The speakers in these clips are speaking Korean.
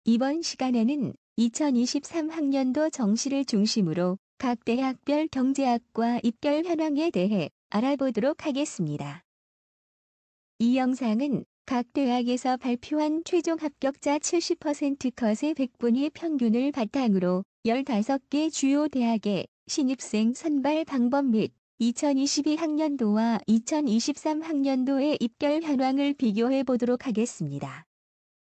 이번 시간에는 2023학년도 정시를 중심으로 각 대학별 경제학과 입결 현황에 대해 알아보도록 하겠습니다. 이 영상은 각 대학에서 발표한 최종 합격자 70% 컷의 100분위 평균을 바탕으로 15개 주요 대학의 신입생 선발 방법 및 2022학년도와 2023학년도의 입결 현황을 비교해 보도록 하겠습니다.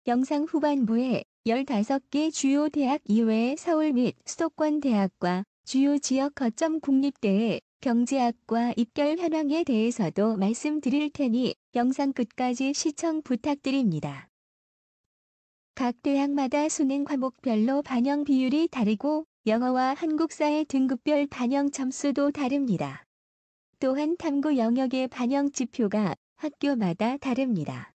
영상 후반부에 15개 주요 대학 이외의 서울 및 수도권 대학과 주요 지역 거점 국립대의 경제학과 입결 현황에 대해서도 말씀드릴 테니 영상 끝까지 시청 부탁드립니다. 각 대학마다 수능 과목별로 반영 비율이 다르고 영어와 한국사의 등급별 반영 점수도 다릅니다. 또한 탐구 영역의 반영 지표가 학교마다 다릅니다.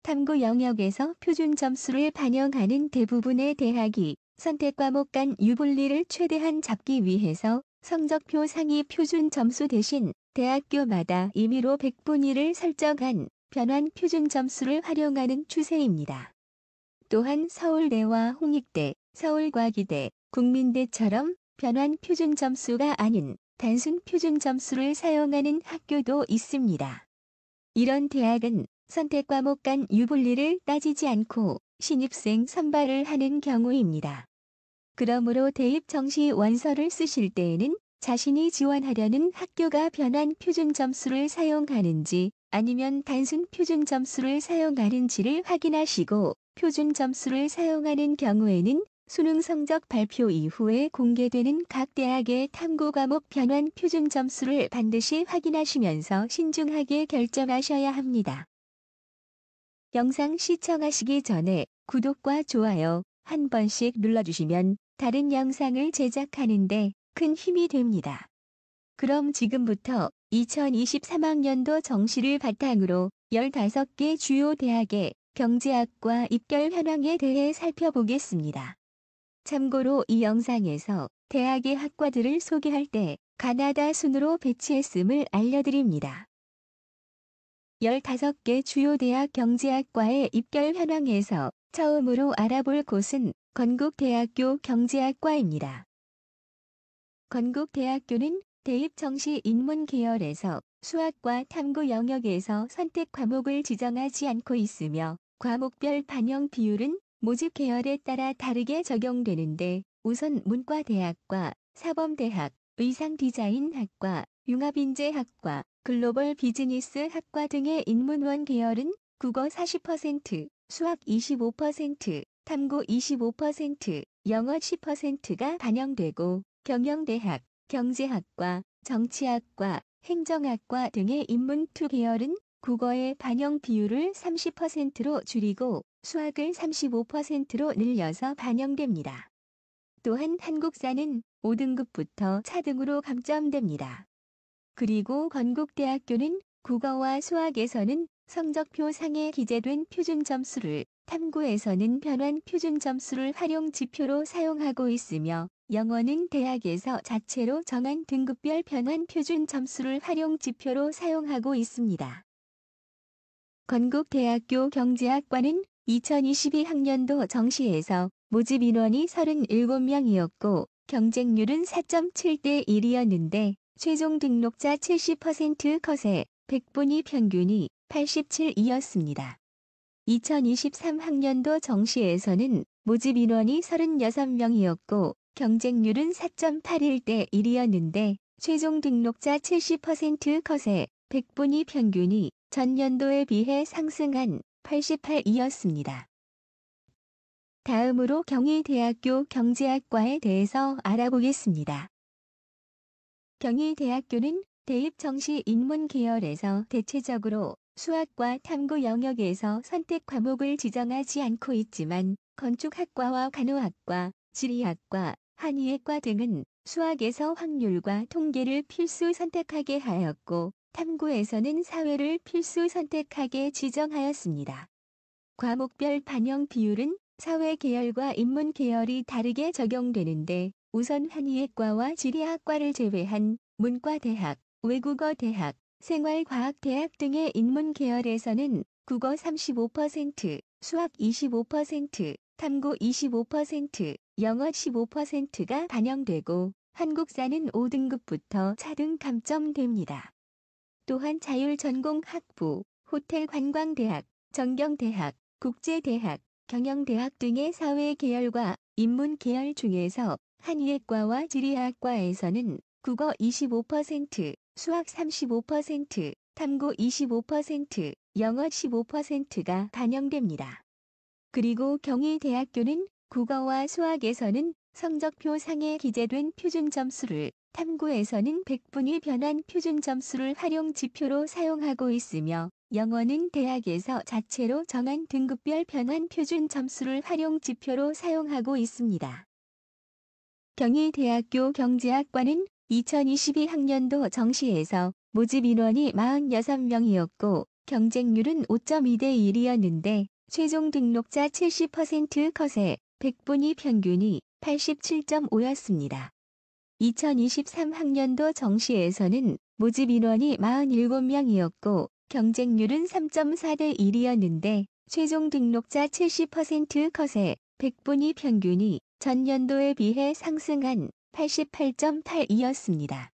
탐구 영역에서 표준 점수를 반영하는 대부분의 대학이 선택 과목 간 유불리를 최대한 잡기 위해서 성적표 상위 표준 점수 대신 대학교마다 임의로 100분위를 설정한 변환 표준 점수를 활용하는 추세입니다. 또한 서울대와 홍익대, 서울과기대, 국민대처럼 변환 표준 점수가 아닌 단순 표준 점수를 사용하는 학교도 있습니다. 이런 대학은 선택 과목 간 유불리를 따지지 않고 신입생 선발을 하는 경우입니다. 그러므로 대입 정시 원서를 쓰실 때에는 자신이 지원하려는 학교가 변환 표준 점수를 사용하는지 아니면 단순 표준 점수를 사용하는지를 확인하시고 표준 점수를 사용하는 경우에는 수능 성적 발표 이후에 공개되는 각 대학의 탐구 과목 변환 표준 점수를 반드시 확인하시면서 신중하게 결정하셔야 합니다. 영상 시청하시기 전에 구독과 좋아요 한 번씩 눌러주시면 다른 영상을 제작하는데 큰 힘이 됩니다. 그럼 지금부터 2023학년도 정시를 바탕으로 15개 주요 대학의 경제학과 입결 현황에 대해 살펴보겠습니다. 참고로 이 영상에서 대학의 학과들을 소개할 때 가나다 순으로 배치했음을 알려드립니다. 15개 주요 대학 경제학과의 입결 현황에서 처음으로 알아볼 곳은 건국대학교 경제학과입니다. 건국대학교는 대입 정시 인문 계열에서 수학과 탐구 영역에서 선택 과목을 지정하지 않고 있으며 과목별 반영 비율은 모집 계열에 따라 다르게 적용되는데 우선 문과대학과 사범대학, 의상디자인학과, 융합인재학과, 글로벌 비즈니스 학과 등의 인문원 계열은 국어 40%, 수학 25%, 탐구 25%, 영어 10%가 반영되고 경영대학, 경제학과, 정치학과, 행정학과 등의 인문2 계열은 국어의 반영 비율을 30%로 줄이고 수학을 35%로 늘려서 반영됩니다. 또한 한국사는 5등급부터 차등으로 감점됩니다. 그리고 건국대학교는 국어와 수학에서는 성적표 상에 기재된 표준 점수를, 탐구에서는 변환 표준 점수를 활용 지표로 사용하고 있으며 영어는 대학에서 자체로 정한 등급별 변환 표준 점수를 활용 지표로 사용하고 있습니다. 건국대학교 경제학과는 2022학년도 정시에서 모집 인원이 37명이었고 경쟁률은 4.7대 1이었는데 최종 등록자 70% 컷에 100분위 평균이 87이었습니다. 2023학년도 정시에서는 모집 인원이 36명이었고 경쟁률은 4.81대 1이었는데 최종 등록자 70% 컷에 100분위 평균이 전년도에 비해 상승한 88이었습니다. 다음으로 경희대학교 경제학과에 대해서 알아보겠습니다. 경희대학교는 대입 정시 인문 계열에서 대체적으로 수학과 탐구 영역에서 선택 과목을 지정하지 않고 있지만 건축학과와 간호학과, 지리학과, 한의학과 등은 수학에서 확률과 통계를 필수 선택하게 하였고 탐구에서는 사회를 필수 선택하게 지정하였습니다. 과목별 반영 비율은 사회 계열과 인문 계열이 다르게 적용되는데 우선 한의학과와 지리학과를 제외한 문과대학, 외국어대학, 생활과학대학 등의 인문 계열에서는 국어 35%, 수학 25%, 탐구 25%, 영어 15%가 반영되고 한국사는 5등급부터 차등 감점됩니다. 또한 자율전공학부, 호텔관광대학, 전경대학, 국제대학, 경영대학 등의 사회계열과 인문계열 중에서 한의학과와 지리학과에서는 국어 25%, 수학 35%, 탐구 25%, 영어 15%가 반영됩니다. 그리고 경희대학교는 국어와 수학에서는 성적표 상에 기재된 표준 점수를, 탐구에서는 백분위 변환 표준 점수를 활용 지표로 사용하고 있으며 영어는 대학에서 자체로 정한 등급별 변환 표준 점수를 활용 지표로 사용하고 있습니다. 경희대학교 경제학과는 2022학년도 정시에서 모집 인원이 46명이었고 경쟁률은 5.2대 1이었는데 최종 등록자 70% 컷에 백분위 평균이 87.5였습니다. 2023학년도 정시에서는 모집 인원이 47명이었고 경쟁률은 3.4대 1이었는데 최종 등록자 70% 컷에 백분위 평균이 전년도에 비해 상승한 88.82였습니다.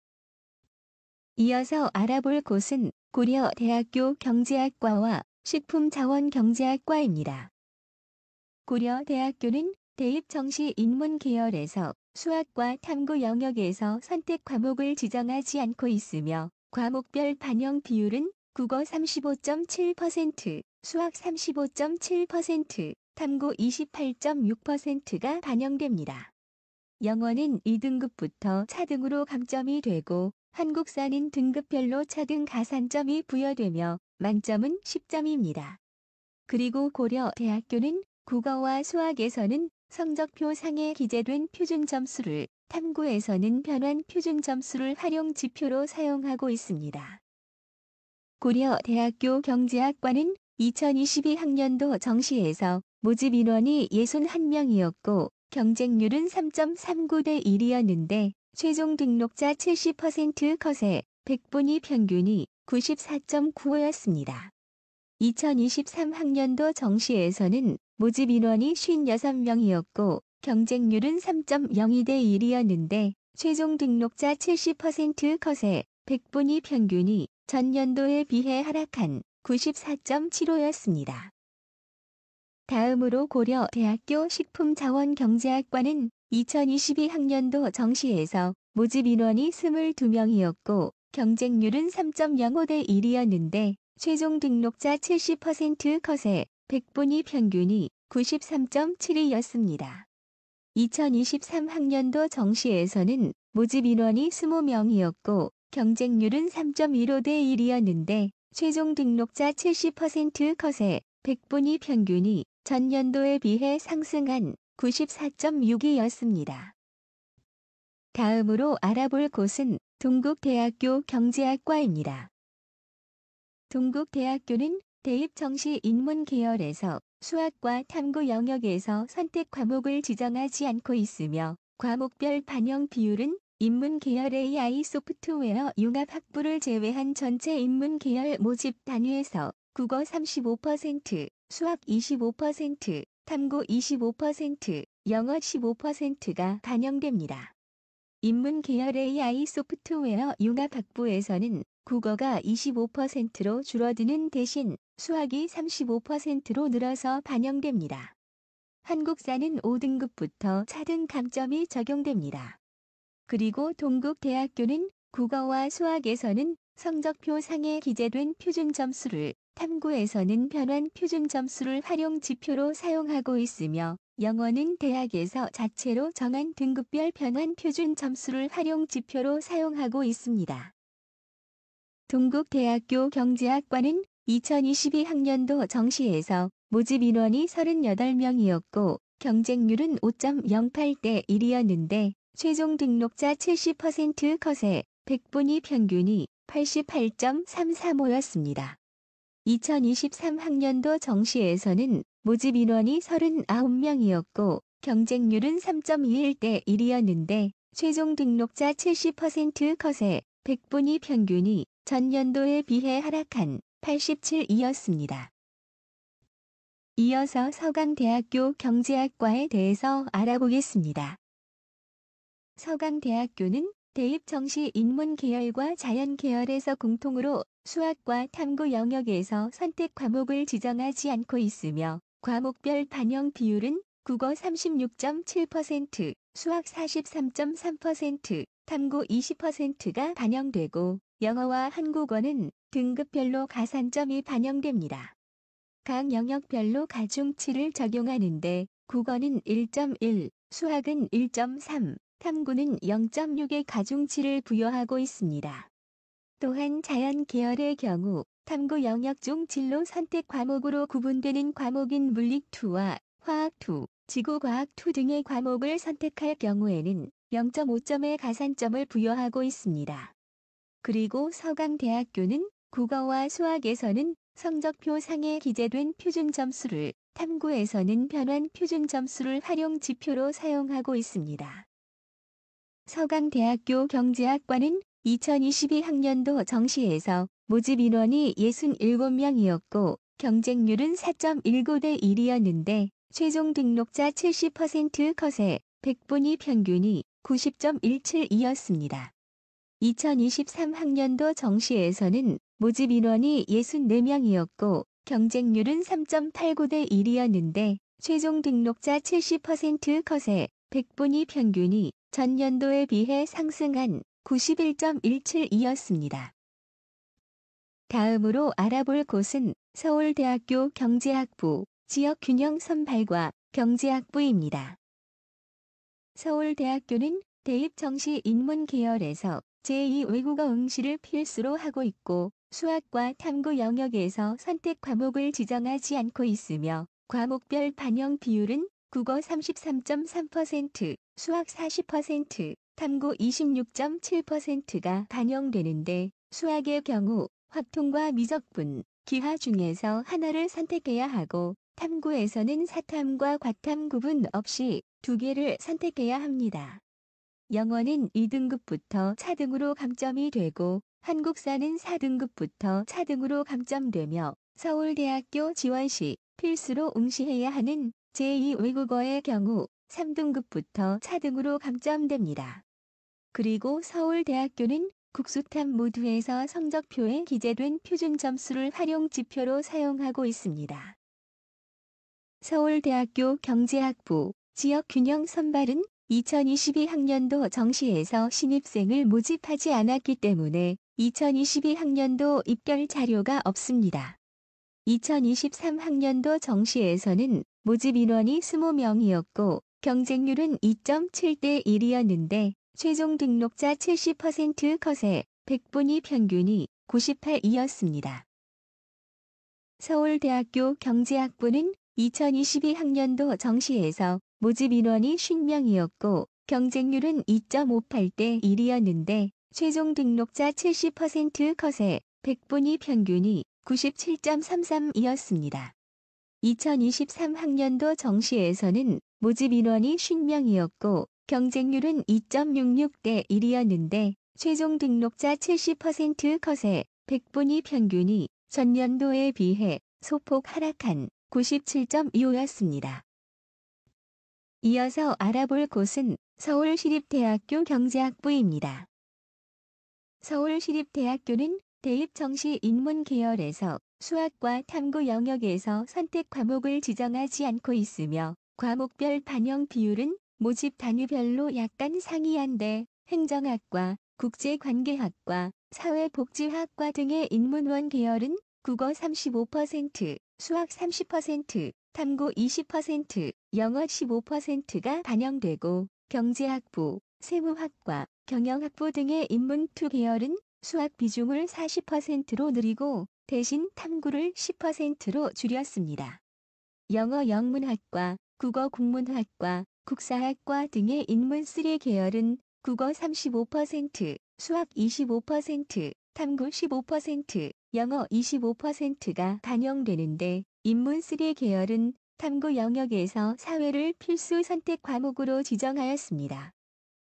이어서 알아볼 곳은 고려대학교 경제학과와 식품자원경제학과입니다. 고려대학교는 대입정시 인문 계열에서 수학과 탐구 영역에서 선택 과목을 지정하지 않고 있으며 과목별 반영 비율은 국어 35.7%, 수학 35.7%, 탐구 28.6%가 반영됩니다. 영어는 2등급부터 차등으로 감점이 되고 한국사는 등급별로 차등 가산점이 부여되며 만점은 10점입니다. 그리고 고려대학교는 국어와 수학에서는 성적표 상에 기재된 표준 점수를, 탐구에서는 변환 표준 점수를 활용 지표로 사용하고 있습니다. 고려대학교 경제학과는 2022학년도 정시에서 모집 인원이 61명이었고 경쟁률은 3.39대 1이었는데 최종 등록자 70% 컷에 백분위 평균이 94.95였습니다. 2023학년도 정시에서는 모집 인원이 56명이었고 경쟁률은 3.02대 1이었는데 최종 등록자 70% 컷에 백분위 평균이 전년도에 비해 하락한 94.75였습니다. 다음으로 고려대학교 식품자원경제학과는 2022학년도 정시에서 모집 인원이 22명이었고 경쟁률은 3.05대 1이었는데 최종 등록자 70% 컷에 백분위 평균이 93.72였습니다. 2023학년도 정시에서는 모집 인원이 20명이었고 경쟁률은 3.15대 1이었는데 최종 등록자 70% 컷에 백분위 평균이 전년도에 비해 상승한 94.62였습니다. 다음으로 알아볼 곳은 동국대학교 경제학과입니다. 동국대학교는 대입정시 인문 계열에서 수학과 탐구 영역에서 선택 과목을 지정하지 않고 있으며 과목별 반영 비율은 인문 계열 AI 소프트웨어 융합 학부를 제외한 전체 인문 계열 모집 단위에서 국어 35%, 수학 25%, 탐구 25%, 영어 15%가 반영됩니다. 인문 계열 AI 소프트웨어 융합 학부에서는 국어가 25%로 줄어드는 대신 수학이 35%로 늘어서 반영됩니다. 한국사는 5등급부터 차등 감점이 적용됩니다. 그리고 동국대학교는 국어와 수학에서는 성적표 상에 기재된 표준 점수를, 탐구에서는 변환 표준 점수를 활용 지표로 사용하고 있으며 영어는 대학에서 자체로 정한 등급별 변환 표준 점수를 활용 지표로 사용하고 있습니다. 동국대학교 경제학과는 2022학년도 정시에서 모집 인원이 38명이었고 경쟁률은 5.08대 1이었는데 최종 등록자 70% 컷에 백분위 평균이 88.335였습니다. 2023학년도 정시에서는 모집 인원이 39명이었고 경쟁률은 3.21대 1이었는데 최종 등록자 70% 컷에 백분위 평균이 전년도에 비해 하락한 87이었습니다. 이어서 서강대학교 경제학과에 대해서 알아보겠습니다. 서강대학교는 대입 정시 인문 계열과 자연 계열에서 공통으로 수학과 탐구 영역에서 선택 과목을 지정하지 않고 있으며 과목별 반영 비율은 국어 36.7%, 수학 43.3%, 탐구 20%가 반영되고 영어와 한국어는 등급별로 가산점이 반영됩니다. 각 영역별로 가중치를 적용하는데 국어는 1.1, 수학은 1.3, 탐구는 0.6의 가중치를 부여하고 있습니다. 또한 자연 계열의 경우 탐구 영역 중 진로 선택 과목으로 구분되는 과목인 물리2와 화학2, 지구과학2 등의 과목을 선택할 경우에는 0.5점의 가산점을 부여하고 있습니다. 그리고 서강대학교는 국어와 수학에서는 성적표 상에 기재된 표준 점수를, 탐구에서는 변환 표준 점수를 활용 지표로 사용하고 있습니다. 서강대학교 경제학과는 2022학년도 정시에서 모집 인원이 67명이었고 경쟁률은 4.19대 1이었는데 최종 등록자 70% 컷에 100분위 평균이 90.17이었습니다. 2023학년도 정시에서는 모집 인원이 64명이었고 경쟁률은 3.89대 1이었는데 최종 등록자 70% 컷에 100분위 평균이 전년도에 비해 상승한 91.17이었습니다. 다음으로 알아볼 곳은 서울대학교 경제학부, 지역균형 선발과 경제학부입니다. 서울대학교는 대입 정시 인문 계열에서 제2 외국어 응시를 필수로 하고 있고 수학과 탐구 영역에서 선택 과목을 지정하지 않고 있으며 과목별 반영 비율은 국어 33.3%, 수학 40%, 탐구 26.7%가 반영되는데 수학의 경우 확통과 미적분, 기하 중에서 하나를 선택해야 하고 탐구에서는 사탐과 과탐 구분 없이 2개를 선택해야 합니다. 영어는 2등급부터 차등으로 감점이 되고 한국사는 4등급부터 차등으로 감점되며 서울대학교 지원 시 필수로 응시해야 하는 제2 외국어의 경우 3등급부터 차등으로 감점됩니다. 그리고 서울대학교는 국수탐 모두에서 성적표에 기재된 표준 점수를 활용 지표로 사용하고 있습니다. 서울대학교 경제학부, 지역균형 선발은 2022학년도 정시에서 신입생을 모집하지 않았기 때문에 2022학년도 입결 자료가 없습니다. 2023학년도 정시에서는 모집 인원이 20명이었고 경쟁률은 2.7대 1이었는데 최종 등록자 70% 컷에 100분위 평균이 98이었습니다. 서울대학교 경제학부는 2022학년도 정시에서 모집 인원이 50명이었고 경쟁률은 2.58대 1이었는데 최종 등록자 70% 컷에 100분위 평균이 97.33이었습니다. 2023학년도 정시에서는 모집 인원이 50명이었고 경쟁률은 2.66대 1이었는데 최종 등록자 70% 컷에 100분위 평균이 전년도에 비해 소폭 하락한 97.25였습니다. 이어서 알아볼 곳은 서울시립대학교 경제학부입니다. 서울시립대학교는 대입 정시 인문 계열에서 수학과 탐구 영역에서 선택 과목을 지정하지 않고 있으며 과목별 반영 비율은 모집 단위별로 약간 상이한데 행정학과, 국제관계학과, 사회복지학과 등의 인문원 계열은 국어 35%, 수학 30%, 탐구 20%, 영어 15%가 반영되고 경제학부, 세무학과, 경영학부 등의 인문2 계열은 수학 비중을 40%로 늘리고 대신 탐구를 10%로 줄였습니다. 영어 영문학과, 국어 국문학과, 국사학과 등의 인문3 계열은 국어 35%, 수학 25%, 탐구 15%, 영어 25%가 반영되는데 인문3 계열은 탐구 영역에서 사회를 필수 선택 과목으로 지정하였습니다.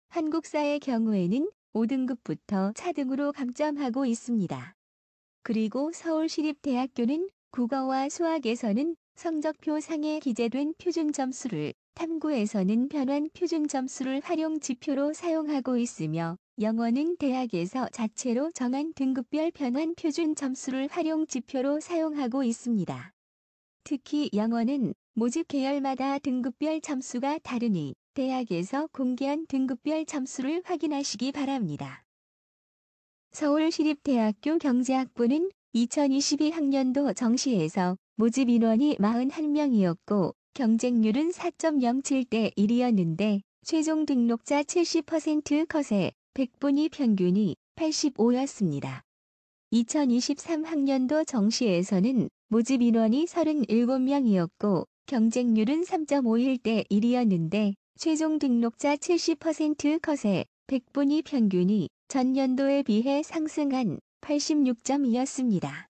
한국사의 경우에는 5등급부터 차등으로 감점하고 있습니다. 그리고 서울시립대학교는 국어와 수학에서는 성적표 상에 기재된 표준 점수를 탐구에서는 변환 표준 점수를 활용 지표로 사용하고 있으며 영어는 대학에서 자체로 정한 등급별 변환 표준 점수를 활용 지표로 사용하고 있습니다. 특히 영어는 모집 계열마다 등급별 점수가 다르니 대학에서 공개한 등급별 점수를 확인하시기 바랍니다. 서울시립대학교 경제학부는 2022학년도 정시에서 모집 인원이 41명이었고 경쟁률은 4.07대 1이었는데 최종 등록자 70% 컷에 100분위 평균이 85였습니다. 2023학년도 정시에서는 모집 인원이 37명이었고 경쟁률은 3.51대 1이었는데 최종 등록자 70% 컷에 100분위 평균이 전년도에 비해 상승한 86점이었습니다.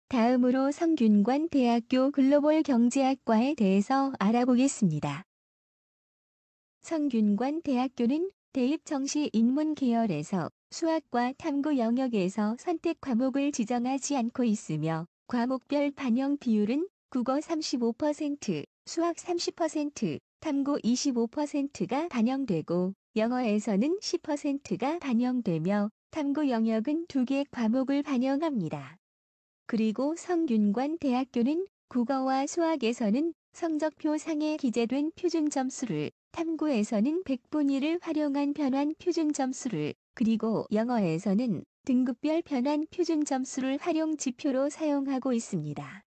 다음으로 성균관대학교 글로벌 경제학과에 대해서 알아보겠습니다. 성균관대학교는 대입 정시 인문 계열에서 수학과 탐구 영역에서 선택 과목을 지정하지 않고 있으며 과목별 반영 비율은 국어 35%, 수학 30%, 탐구 25%가 반영되고 영어에서는 10%가 반영되며 탐구 영역은 2개 과목을 반영합니다. 그리고 성균관대학교는 국어와 수학에서는 성적표 상에 기재된 표준 점수를, 탐구에서는 100분위를 활용한 변환 표준 점수를, 그리고 영어에서는 등급별 변환 표준 점수를 활용 지표로 사용하고 있습니다.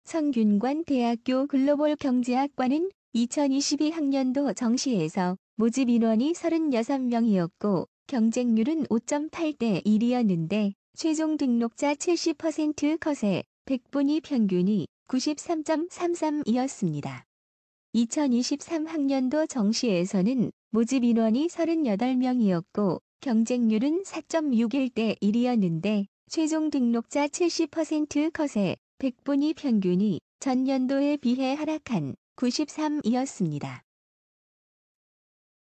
성균관대학교 글로벌 경제학과는 2022학년도 정시에서 모집 인원이 36명이었고 경쟁률은 5.8대 1이었는데 최종 등록자 70% 컷에 100분위 평균이 93.33이었습니다. 2023학년도 정시에서는 모집 인원이 38명이었고 경쟁률은 4.61대 1이었는데 최종 등록자 70% 컷에 100분위 평균이 전년도에 비해 하락한 93이었습니다.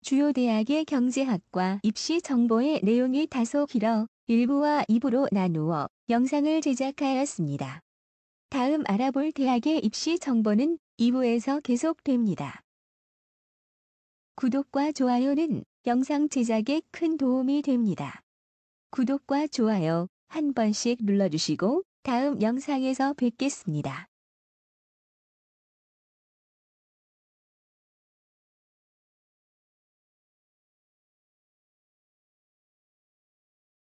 주요 대학의 경제학과 입시 정보의 내용이 다소 길어 1부와 2부로 나누어 영상을 제작하였습니다. 다음 알아볼 대학의 입시 정보는 2부에서 계속됩니다. 구독과 좋아요는 영상 제작에 큰 도움이 됩니다. 구독과 좋아요 한 번씩 눌러주시고 다음 영상에서 뵙겠습니다.